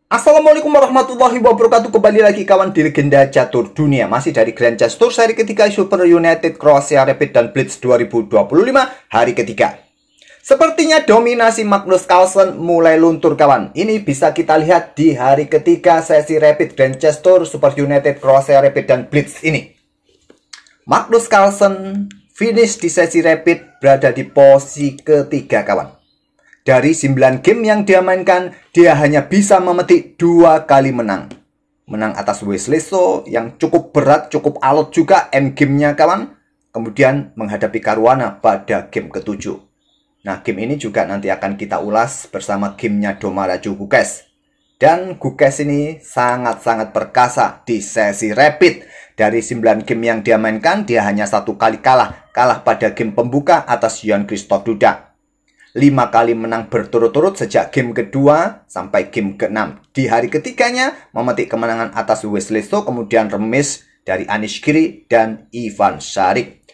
Assalamualaikum warahmatullahi wabarakatuh. Kembali lagi kawan di Legenda Catur Dunia. Masih dari Grand Chess Tour seri ketiga Super United Croatia Rapid dan Blitz 2025 hari ketiga. Sepertinya dominasi Magnus Carlsen mulai luntur kawan. Ini bisa kita lihat di hari ketiga sesi Rapid Grand Chess Tour Super United Croatia Rapid dan Blitz ini. Magnus Carlsen finish di sesi Rapid berada di posisi ketiga kawan. Dari 9 game yang dia mainkan, dia hanya bisa memetik 2 kali menang. Menang atas Wesley So yang cukup berat, cukup alot juga endgame-nya kawan. Kemudian menghadapi Caruana pada game ke-7. Nah, game ini juga nanti akan kita ulas bersama gamenya Domaraju Gukesh. Dan Gukesh ini sangat-sangat perkasa di sesi Rapid. Dari 9 game yang dia mainkan, dia hanya 1 kali kalah. Kalah pada game pembuka atas Jan Christoph Duda. 5 kali menang berturut-turut sejak game kedua sampai game ke-6. Di hari ketiganya memetik kemenangan atas Wesley So, kemudian remis dari Anish Giri dan Ivan Saric.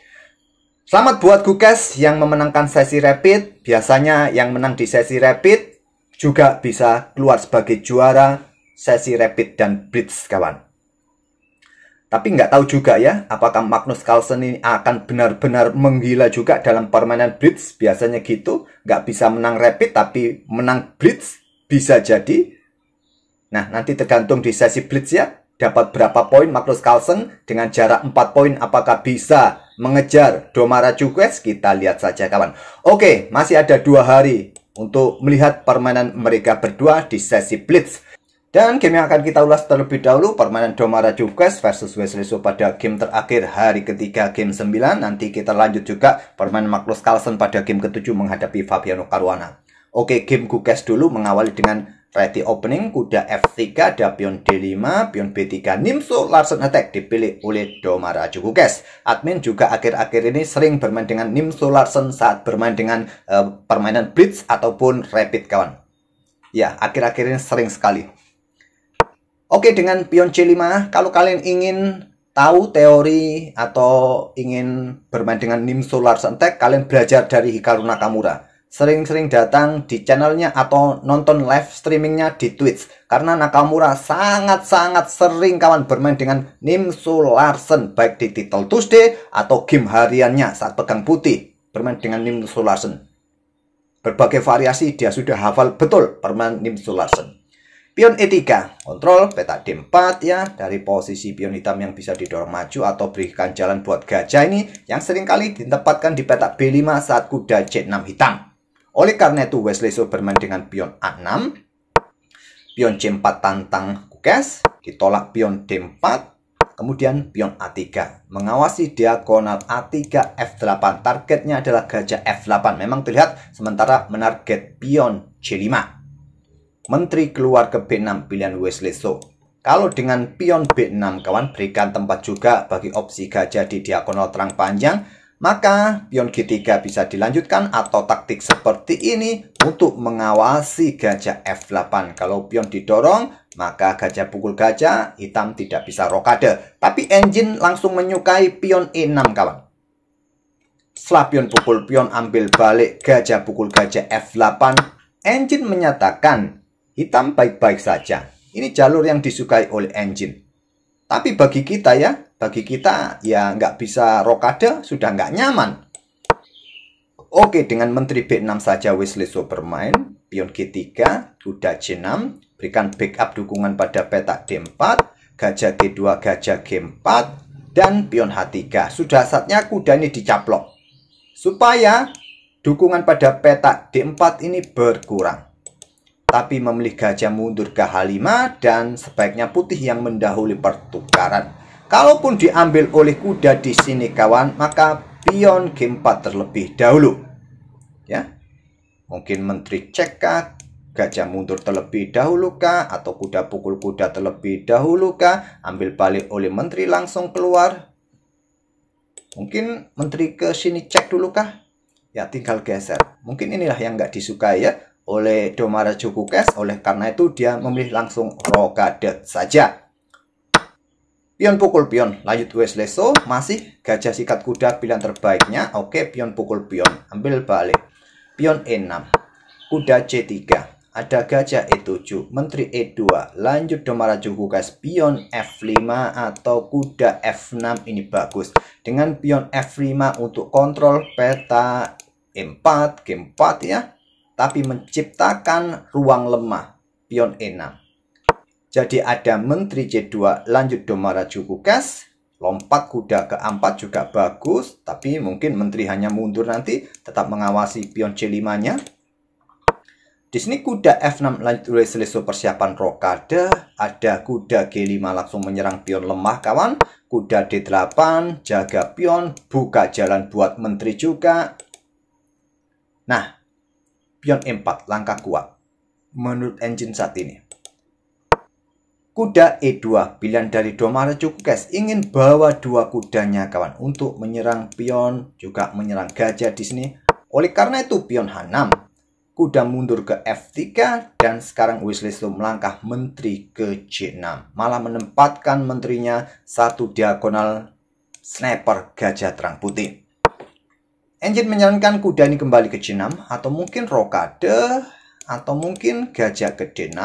Selamat buat Gukesh yang memenangkan sesi Rapid. Biasanya yang menang di sesi Rapid juga bisa keluar sebagai juara sesi Rapid dan Blitz kawan. Tapi nggak tahu juga ya, apakah Magnus Carlsen ini akan benar-benar menggila juga dalam permainan Blitz. Biasanya gitu, nggak bisa menang Rapid tapi menang Blitz, bisa jadi. Nah, nanti tergantung di sesi Blitz ya, dapat berapa poin Magnus Carlsen dengan jarak 4 poin, apakah bisa mengejar Domaraju Gukesh? Kita lihat saja kawan. Oke, masih ada 2 hari untuk melihat permainan mereka berdua di sesi Blitz. Dan game yang akan kita ulas terlebih dahulu, permainan Domaraju Gukesh versus Wesley So pada game terakhir hari ketiga game 9. Nanti kita lanjut juga permainan Magnus Carlsen pada game ke-7 menghadapi Fabiano Caruana. Oke, game Gukesh dulu mengawali dengan ready opening, kuda F3, ada pion D5, pion B3, Nimzo Larsen attack dipilih oleh Domaraju Gukesh. Admin juga akhir-akhir ini sering bermain dengan Nimzo Larsen saat bermain dengan permainan Blitz ataupun Rapid kawan. Ya, akhir-akhir ini sering sekali. Oke, dengan pion C5, kalau kalian ingin tahu teori atau ingin bermain dengan Nimzo Larsen attack, kalian belajar dari Hikaru Nakamura. Sering-sering datang di channelnya atau nonton live streamingnya di Twitch. Karena Nakamura sangat-sangat sering kawan bermain dengan Nimzo Larsen, baik di Title Tuesday atau game hariannya saat pegang putih. Bermain dengan Nimzo Larsen. Berbagai variasi dia sudah hafal betul permainan Nimzo Larsen. Pion E3, kontrol petak D4 ya, dari posisi pion hitam yang bisa didorong maju atau berikan jalan buat gajah ini yang seringkali ditempatkan di petak B5 saat kuda C6 hitam. Oleh karena itu Wesley So bermain dengan pion A6, pion C4 tantang Gukesh, ditolak pion D4, kemudian pion A3. Mengawasi diagonal A3 F8, targetnya adalah gajah F8, memang terlihat sementara menarget pion C5. Menteri keluar ke B6 pilihan Wesley So. Kalau dengan pion B6 kawan berikan tempat juga bagi opsi gajah di diagonal terang panjang, maka pion G3 bisa dilanjutkan atau taktik seperti ini untuk mengawasi gajah F8. Kalau pion didorong, maka gajah pukul gajah, hitam tidak bisa rokade. Tapi engine langsung menyukai pion E6 kawan. Setelah pion pukul pion ambil balik gajah pukul gajah F8, engine menyatakan hitam baik-baik saja. Ini jalur yang disukai oleh engine. Tapi bagi kita ya nggak bisa rokade, sudah nggak nyaman. Oke, dengan menteri B6 saja Wesley So bermain. Pion G3, kuda C6, berikan backup dukungan pada petak D4, gajah G2, gajah G4, dan pion H3. Sudah saatnya kuda ini dicaplok. Supaya dukungan pada petak D4 ini berkurang. Tapi memilih gajah mundur ke H5 dan sebaiknya putih yang mendahului pertukaran. Kalaupun diambil oleh kuda di sini kawan, maka pion G4 terlebih dahulu. Ya. Mungkin menteri cek kah, gajah mundur terlebih dahulu kah, atau kuda pukul kuda terlebih dahulu kah, ambil balik oleh menteri langsung keluar. Mungkin menteri ke sini cek dulu kah? Ya tinggal geser. Mungkin inilah yang nggak disukai ya oleh Domaraju Gukesh. Oleh karena itu dia memilih langsung rokade saja. Pion pukul pion, lanjut Wesley So, masih gajah sikat kuda pilihan terbaiknya. Oke, pion pukul pion, ambil balik. Pion E6, kuda C3. ada gajah E7, menteri E2, lanjut domara cukup guys, pion F5 atau kuda F6 ini bagus. Dengan pion F5 untuk kontrol peta E4, G4 ya, tapi menciptakan ruang lemah, pion E6. Jadi ada menteri C2, lanjut domara cukup guys, lompat kuda ke A4 juga bagus, tapi mungkin menteri hanya mundur nanti, tetap mengawasi pion C5-nya. Di sini kuda F6 lanjut Wesleso persiapan rokade, ada kuda G5 langsung menyerang pion lemah kawan, kuda D8 jaga pion, buka jalan buat menteri juga. Nah, pion E4 langkah kuat menurut engine saat ini. Kuda E2 pilihan dari domara cukup guys, ingin bawa dua kudanya kawan untuk menyerang pion, juga menyerang gajah di sini. Oleh karena itu pion H6, kuda mundur ke F3 dan sekarang Wesleso melangkah menteri ke C6, malah menempatkan menterinya satu diagonal sniper gajah terang putih. Engine menyarankan kuda ini kembali ke C6 atau mungkin rokade atau mungkin gajah ke D6.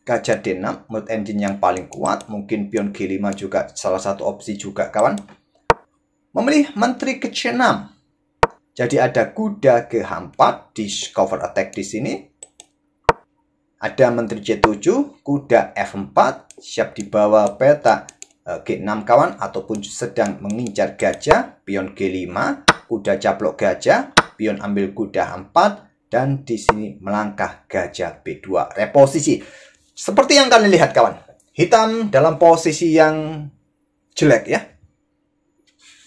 Gajah D6 menurut engine yang paling kuat, mungkin pion G5 juga salah satu opsi juga kawan. Memilih menteri ke C6. Jadi ada kuda ke H4 di cover attack di sini. Ada menteri C7, kuda F4 siap dibawa peta G6 kawan, ataupun sedang mengincar gajah, pion G5, kuda caplok gajah, pion ambil kuda H4 dan di sini melangkah gajah B2 reposisi. Seperti yang kalian lihat kawan, hitam dalam posisi yang jelek ya.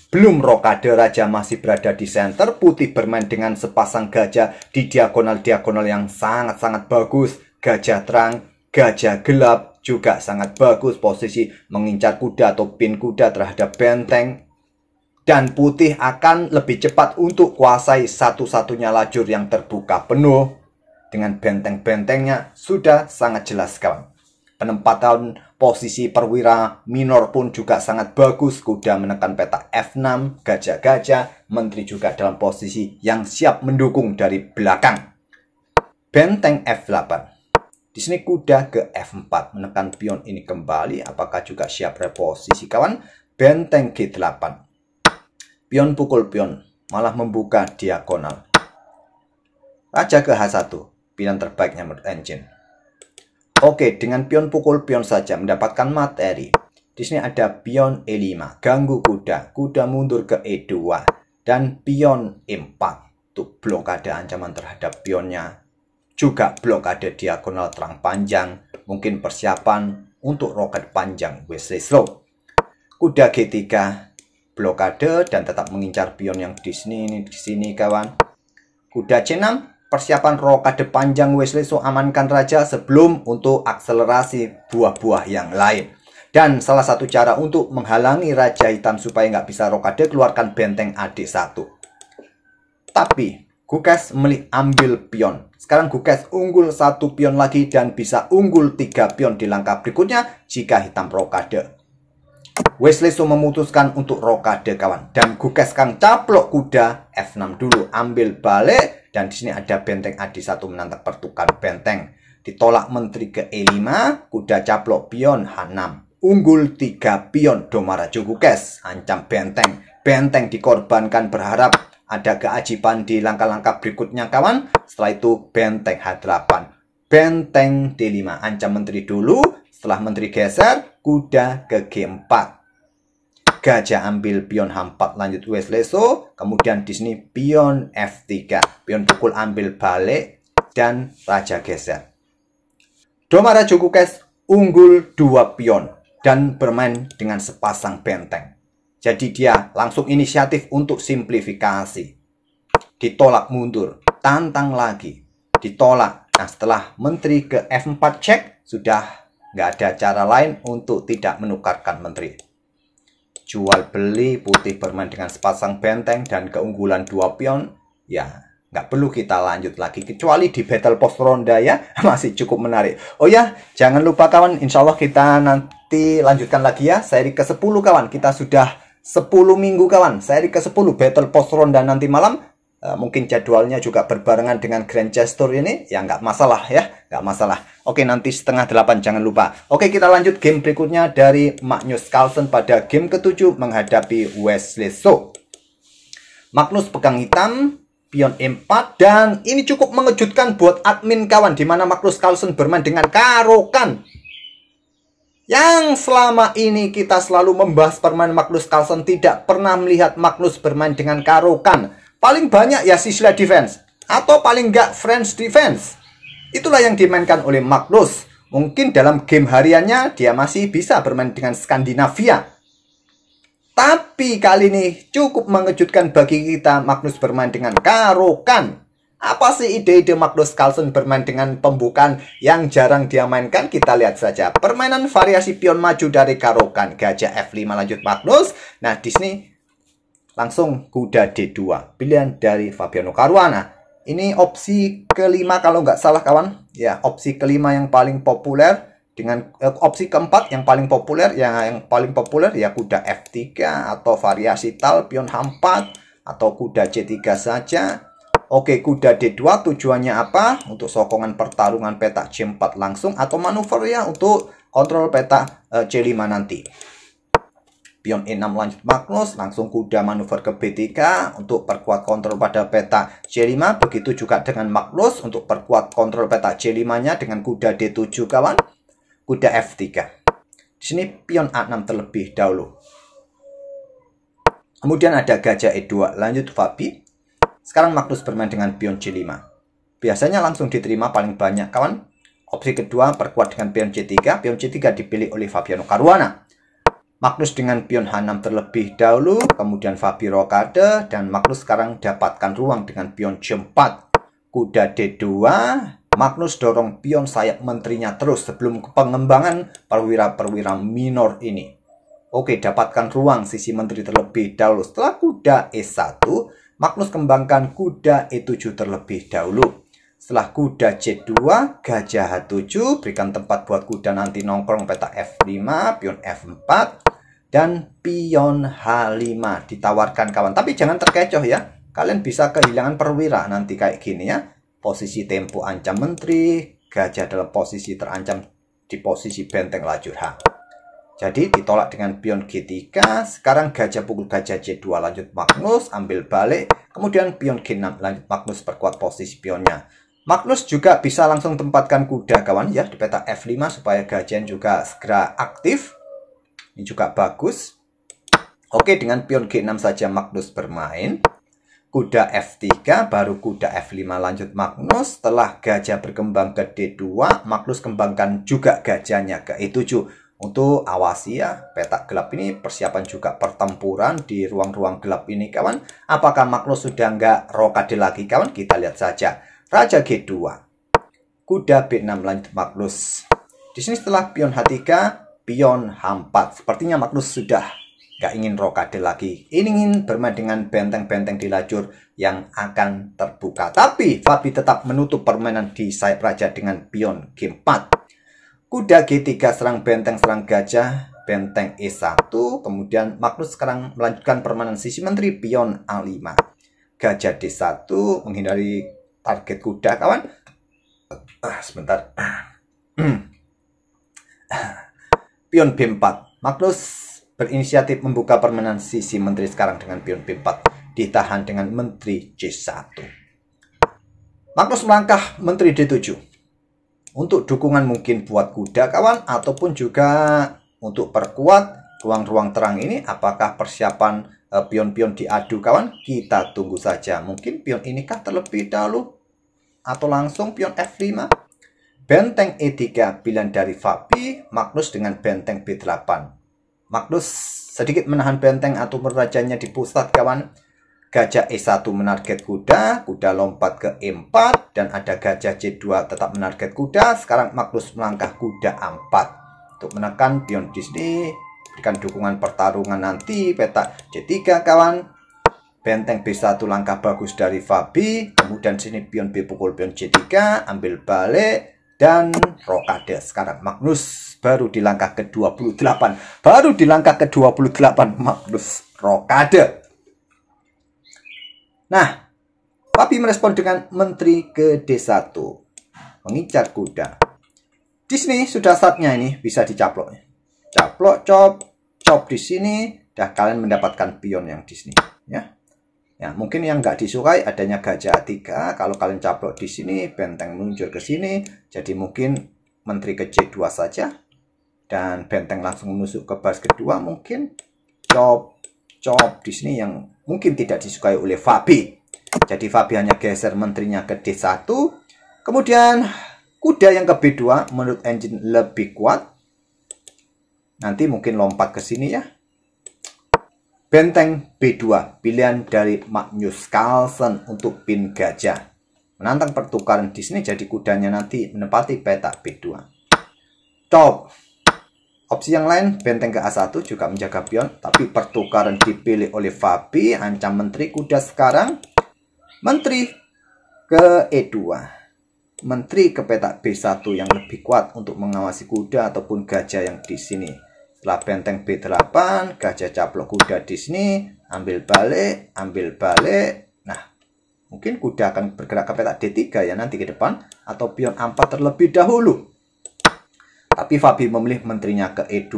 Belum rokade, raja masih berada di center, putih bermain dengan sepasang gajah di diagonal-diagonal yang sangat-sangat bagus. Gajah terang, gajah gelap juga sangat bagus, posisi mengincar kuda atau pin kuda terhadap benteng. Dan putih akan lebih cepat untuk kuasai satu-satunya lajur yang terbuka penuh. Dengan benteng-bentengnya sudah sangat jelas kawan. Penempatan posisi perwira minor pun juga sangat bagus. Kuda menekan peta F6, gajah-gajah, menteri juga dalam posisi yang siap mendukung dari belakang. Benteng F8. Di sini kuda ke F4 menekan pion ini kembali. Apakah juga siap reposisi kawan? Benteng G8. Pion pukul pion, malah membuka diagonal. Raja ke H1. Pilihan terbaiknya menurut engine. Oke, dengan pion pukul pion saja mendapatkan materi. Di sini ada pion E5, ganggu kuda, kuda mundur ke E2 dan pion E4 untuk blokade ancaman terhadap pionnya. Juga blokade diagonal terang panjang, mungkin persiapan untuk roket panjang Wesleso. Kuda G3 blokade dan tetap mengincar pion yang di sini kawan. Kuda C6 persiapan rokade panjang Wesleso, amankan raja sebelum untuk akselerasi buah-buah yang lain. Dan salah satu cara untuk menghalangi raja hitam supaya nggak bisa rokade, keluarkan benteng AD1. Tapi Gukes memilih ambil pion. Sekarang Gukes unggul satu pion lagi dan bisa unggul 3 pion di langkah berikutnya jika hitam rokade. Wesleso memutuskan untuk rokade kawan. Dan Gukes sekarang caplok kuda F6 dulu, ambil balik. Dan di sini ada benteng AD1 menantang pertukaran benteng. Ditolak menteri ke E5, kuda caplok pion H6. Unggul 3 pion domara Gukes, ancam benteng. Benteng dikorbankan berharap ada keajaiban di langkah-langkah berikutnya kawan. Setelah itu benteng H8. Benteng D5, ancam menteri dulu. Setelah menteri geser, kuda ke G4. Gajah ambil pion H4 lanjut Wesleso, kemudian di sini pion F3, pion pukul ambil balik dan raja geser. Domara Gukes unggul 2 pion dan bermain dengan sepasang benteng. Jadi dia langsung inisiatif untuk simplifikasi. Ditolak mundur, tantang lagi, ditolak. Nah setelah menteri ke F4 cek, sudah nggak ada cara lain untuk tidak menukarkan menteri. Jual beli, putih bermain dengan sepasang benteng dan keunggulan 2 pion, ya nggak perlu kita lanjut lagi kecuali di battle post ronda ya, masih cukup menarik. Oh ya, jangan lupa kawan, insya Allah kita nanti lanjutkan lagi ya seri ke 10 kawan. Kita sudah 10 minggu kawan, seri ke 10 battle post ronda nanti malam. mungkin jadwalnya juga berbarengan dengan Grandchess Tour ini, ya nggak masalah ya, nggak masalah. Oke, nanti setengah 8 jangan lupa. Oke, kita lanjut game berikutnya dari Magnus Carlsen pada game ke-7 menghadapi Wesley So. Magnus pegang hitam, pion E4, dan ini cukup mengejutkan buat admin kawan, di mana Magnus Carlsen bermain dengan karokan. Yang selama ini kita selalu membahas permainan Magnus Carlsen, tidak pernah melihat Magnus bermain dengan karokan. Paling banyak ya Sicily defense, atau paling enggak French defense. Itulah yang dimainkan oleh Magnus. Mungkin dalam game hariannya dia masih bisa bermain dengan Skandinavia. Tapi kali ini cukup mengejutkan bagi kita, Magnus bermain dengan karokan. Apa sih ide-ide Magnus Carlsen bermain dengan pembukaan yang jarang dia mainkan? Kita lihat saja. Permainan variasi pion maju dari karokan. Gajah F5 lanjut Magnus. Nah, di sini langsung kuda D2. Pilihan dari Fabiano Caruana. Ini opsi kelima kalau nggak salah kawan. Ya, opsi kelima yang paling populer. Dengan opsi keempat yang paling populer. Yang paling populer ya kuda F3 atau variasi tal pion H4 atau kuda C3 saja. Oke, kuda D2 tujuannya apa? Untuk sokongan pertarungan petak C4 langsung atau manuver ya untuk kontrol petak C5 nanti. Pion E6 lanjut Magnus, langsung kuda manuver ke B3 untuk perkuat kontrol pada petak C5. Begitu juga dengan Magnus untuk perkuat kontrol petak C5-nya dengan kuda D7 kawan. Kuda F3. Di sini pion A6 terlebih dahulu. Kemudian ada gajah E2 lanjut Fabi. Sekarang Magnus bermain dengan pion C5. Biasanya langsung diterima paling banyak kawan. Opsi kedua perkuat dengan pion C3. Pion C3 dipilih oleh Fabiano Caruana. Magnus dengan pion H6 terlebih dahulu. Kemudian Fabi rokade. Dan Magnus sekarang dapatkan ruang dengan pion C4. Kuda D2. Magnus dorong pion sayap menterinya terus sebelum pengembangan perwira-perwira minor ini. Oke, dapatkan ruang sisi menteri terlebih dahulu. Setelah kuda E1, Magnus kembangkan kuda E7 terlebih dahulu. Setelah kuda C2, gajah H7, berikan tempat buat kuda nanti nongkrong petak F5, pion F4, dan pion H5 ditawarkan kawan. Tapi jangan terkecoh ya, kalian bisa kehilangan perwira nanti kayak gini ya. Posisi tempo ancam menteri, gajah dalam posisi terancam di posisi benteng lajur H. Jadi ditolak dengan pion G3. Sekarang gajah pukul gajah C2 lanjut Magnus, ambil balik. Kemudian pion G6 lanjut Magnus, perkuat posisi pionnya. Magnus juga bisa langsung tempatkan kuda kawan ya di peta F5 supaya gajah juga segera aktif. Ini juga bagus. Oke, dengan pion G6 saja Magnus bermain. Kuda F3 baru kuda F5 lanjut Magnus. Setelah gajah berkembang ke D2, Magnus kembangkan juga gajahnya ke E7. Untuk awasi ya, petak gelap ini persiapan juga pertempuran di ruang-ruang gelap ini kawan. Apakah Magnus sudah nggak rokade lagi kawan? Kita lihat saja. Raja G2. Kuda B6 lanjut Magnus. Di sini setelah pion H3, pion H4. Sepertinya Magnus sudah nggak ingin rokade lagi. Ini ingin bermain dengan benteng-benteng di lajur yang akan terbuka. Tapi Fabi tetap menutup permainan di sayap raja dengan pion G4. Kuda G3 serang benteng, serang gajah, benteng E1. Kemudian Magnus sekarang melanjutkan permainan sisi menteri, pion A5. Gajah D1 menghindari target kuda kawan. Sebentar. Pion B4. Magnus berinisiatif membuka permainan sisi menteri sekarang dengan pion B4. Ditahan dengan menteri C1. Magnus melangkah menteri D7. Untuk dukungan mungkin buat kuda kawan, ataupun juga untuk perkuat ruang-ruang terang ini. Apakah persiapan pion-pion diadu kawan? Kita tunggu saja. Mungkin pion inikah terlebih dahulu? Atau langsung pion F5? Benteng E3 pilihan dari Fabi. Magnus dengan benteng B8. Magnus sedikit menahan benteng atau rajanya di pusat kawan. Gajah E1 menarget kuda, kuda lompat ke E4, dan ada gajah C2 tetap menarget kuda. Sekarang Magnus melangkah kuda A4 untuk menekan pion di sini, berikan dukungan pertarungan nanti petak C3 kawan. Benteng B1 langkah bagus dari Fabi, kemudian sini pion B pukul pion C3, ambil balik dan rokade. Sekarang Magnus baru di langkah ke-28, baru di langkah ke-28 Magnus rokade. Nah, Fabi merespon dengan menteri ke D1. Mengincar kuda. Di sini sudah saatnya ini bisa dicaplok. Caplok, cop di sini. Dah kalian mendapatkan pion yang di sini. Ya. Ya, mungkin yang nggak disukai adanya gajah A3. Kalau kalian caplok di sini, benteng meluncur ke sini. Jadi mungkin menteri ke C2 saja. Dan benteng langsung menusuk ke baris kedua. Mungkin cop di sini yang mungkin tidak disukai oleh Fabi. Jadi Fabi hanya geser menterinya ke D1. Kemudian kuda yang ke B2 menurut engine lebih kuat. Nanti mungkin lompat ke sini ya. Benteng B2, pilihan dari Magnus Carlsen untuk pin gajah. Menantang pertukaran di sini, jadi kudanya nanti menempati petak B2. Top. Opsi yang lain, benteng ke A1 juga menjaga pion, tapi pertukaran dipilih oleh Fabi, ancam menteri kuda sekarang. Menteri ke E2. Menteri ke petak B1 yang lebih kuat untuk mengawasi kuda ataupun gajah yang di sini. Setelah benteng B8, gajah caplok kuda di sini, ambil balik. Nah, mungkin kuda akan bergerak ke petak D3 ya nanti ke depan, atau pion A4 terlebih dahulu. Tapi Fabi memilih menterinya ke E2,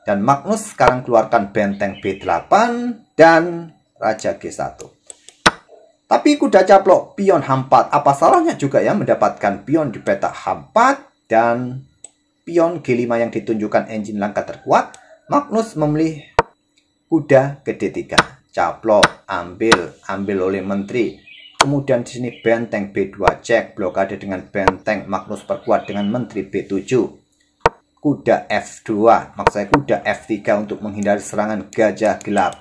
dan Magnus sekarang keluarkan benteng B8 dan Raja G1. Tapi kuda caplok pion H4, apa salahnya juga ya mendapatkan pion di petak H4 dan pion G5 yang ditunjukkan engine langkah terkuat. Magnus memilih kuda ke D3. Caplok, ambil oleh menteri. Kemudian di sini benteng B2 cek, blokade dengan benteng. Magnus perkuat dengan menteri B7. Kuda F2, maksud saya kuda F3 untuk menghindari serangan gajah gelap.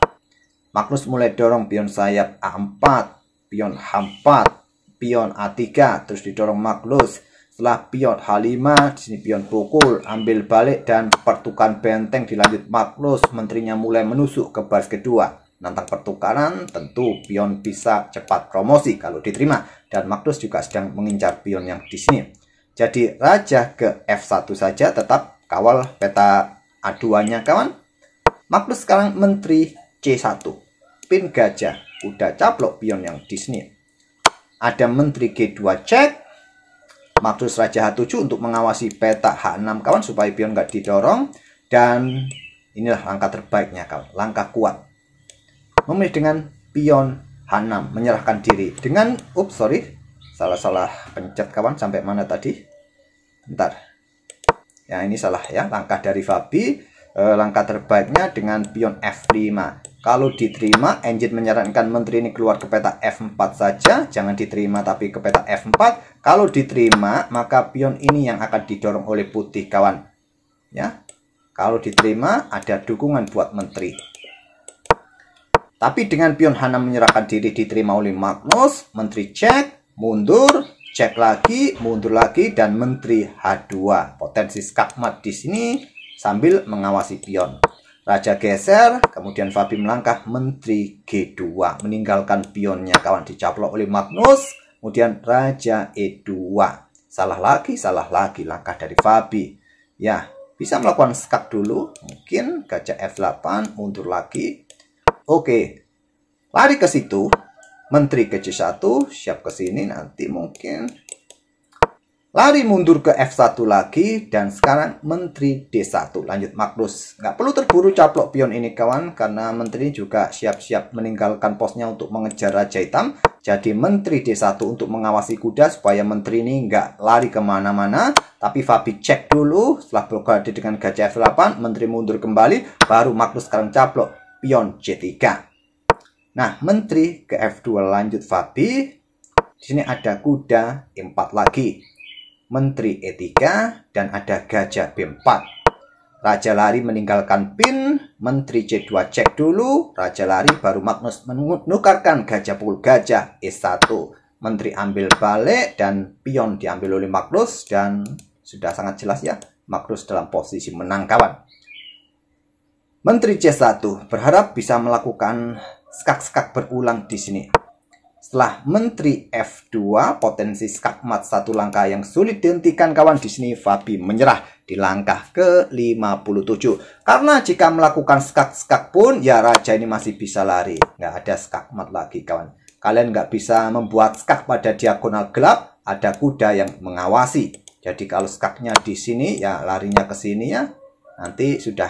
Magnus mulai dorong pion sayap A4, pion H4, pion A3, terus didorong Magnus. Setelah pion H5, di sini pion pukul, ambil balik dan pertukaran benteng dilanjut Magnus. Menterinya mulai menusuk ke baris kedua. Nantang pertukaran, tentu pion bisa cepat promosi kalau diterima. Dan Magnus juga sedang mengincar pion yang di sini. Jadi raja ke F1 saja, tetap kawal peta A2-nya kawan. Magnus sekarang menteri C1. Pin gajah, udah caplok pion yang di sini. Ada menteri G2 cek. Magnus Raja H7 untuk mengawasi peta H6 kawan supaya pion nggak didorong. Dan inilah langkah terbaiknya kawan, langkah kuat. Memilih dengan pion H6, menyerahkan diri dengan salah pencet kawan. Sampai mana tadi? Bentar. Ya ini salah ya, langkah dari Fabi. Langkah terbaiknya dengan pion F5. Kalau diterima, engine menyarankan menteri ini keluar ke peta F4 saja. Jangan diterima tapi ke peta F4. Kalau diterima, maka pion ini yang akan didorong oleh putih kawan. Ya, kalau diterima, ada dukungan buat menteri. Tapi dengan pion H6 menyerahkan diri diterima oleh Magnus. Menteri cek, mundur, cek lagi, mundur lagi, dan menteri H2. Potensi skakmat di sini sambil mengawasi pion. Raja geser, kemudian Fabi melangkah menteri G2. Meninggalkan pionnya kawan, dicaplok oleh Magnus. Kemudian Raja E2. Salah lagi langkah dari Fabi. Ya, bisa melakukan skak dulu. Mungkin gajah F8, mundur lagi. Oke, lari ke situ. Menteri ke C1, siap ke sini nanti mungkin. Lari mundur ke F1 lagi, dan sekarang menteri D1. Lanjut Magnus. Nggak perlu terburu caplok pion ini kawan, karena menteri juga siap-siap meninggalkan posnya untuk mengejar Raja Hitam. Jadi menteri D1 untuk mengawasi kuda supaya menteri ini nggak lari kemana-mana. Tapi Fabi cek dulu, setelah blokade dengan gajah F8, menteri mundur kembali, baru Magnus sekarang caplok pion C3. Nah, menteri ke F2 lanjut Fabi. Di sini ada kuda E4 lagi. Menteri E3 dan ada gajah B4. Raja lari meninggalkan pin, menteri C2 cek dulu, raja lari baru Magnus menukarkan gajah pukul gajah E1. Menteri ambil balik dan pion diambil oleh Magnus dan sudah sangat jelas ya, Magnus dalam posisi menang kawan. Menteri C1 berharap bisa melakukan skak-skak berulang di sini. Setelah menteri F2, potensi skakmat satu langkah yang sulit dihentikan kawan. Di sini Fabi menyerah di langkah ke-57. Karena jika melakukan skak-skak pun, ya raja ini masih bisa lari. Nggak ada skakmat lagi kawan. Kalian nggak bisa membuat skak pada diagonal gelap, ada kuda yang mengawasi. Jadi kalau skaknya di sini, ya larinya ke sini ya. Nanti sudah.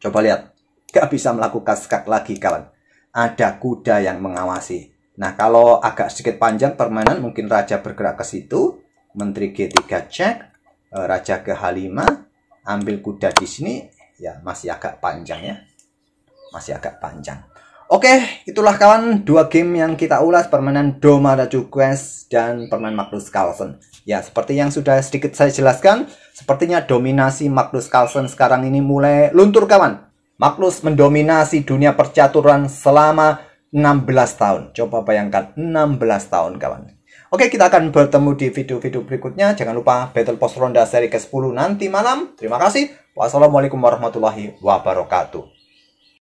Coba lihat. Nggak bisa melakukan skak lagi kawan. Ada kuda yang mengawasi. Nah kalau agak sedikit panjang permainan, mungkin raja bergerak ke situ. Menteri G3 cek. Raja ke H5. Ambil kuda di sini. Ya masih agak panjang ya. Masih agak panjang. Oke, itulah kawan 2 game yang kita ulas, permainan Doma Raju Quest dan permainan Magnus Carlsen. Ya, seperti yang sudah sedikit saya jelaskan, sepertinya dominasi Magnus Carlsen sekarang ini mulai luntur kawan. Magnus mendominasi dunia percaturan selama 16 tahun. Coba bayangkan 16 tahun kawan. Oke, kita akan bertemu di video-video berikutnya. Jangan lupa Battle Post Ronda seri ke-10 nanti malam. Terima kasih. Wassalamualaikum warahmatullahi wabarakatuh.